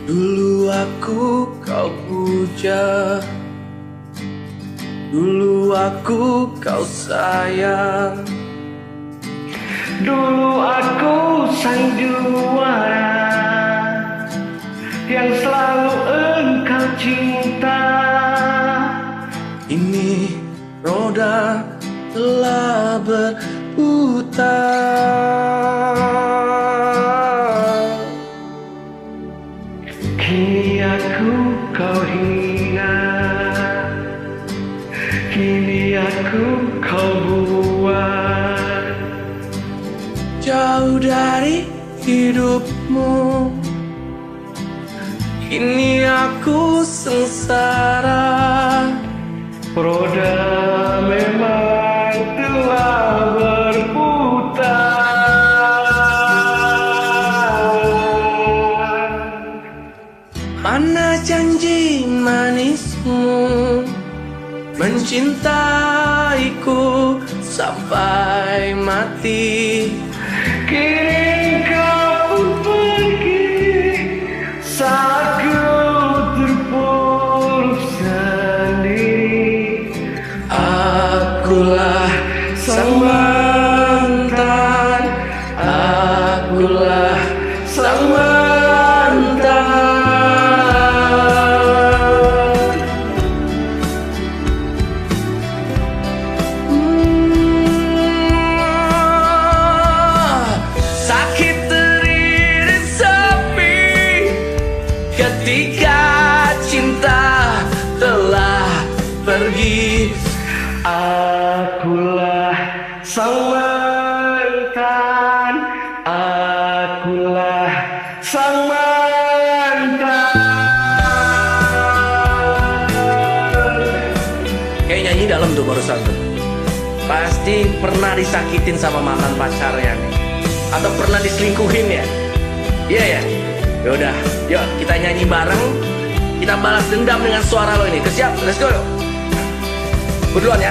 Dulu aku kau puja, dulu aku kau sayang. Dulu aku sang juara yang selalu engkau cinta. Ini roda telah berputar. Kini aku kau hina, kini aku kau buang. Jauh dari hidupmu, kini aku sengsara. Roda memang telah berputar. Mana janji manismu mencintaiku sampai mati. Kini kau pun pergi saat ku terpuruk sendiri. Akulah sang mantan, akulah sang mantan. Sakit teriris sepi ketika cinta telah pergi. Akulah sang mantan, akulah sang mantan. Kayak nyanyi dalam tuh barusan tuh. Pasti pernah disakitin sama mantan pacarnya nih, atau pernah diselingkuhin ya? Iya ya. Yaudah, yuk kita nyanyi bareng. Kita balas dendam dengan suara lo ini. Kesiap? Let's go yuk. Berduluan ya.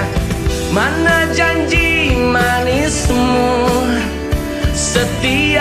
Mana janji manismu, setia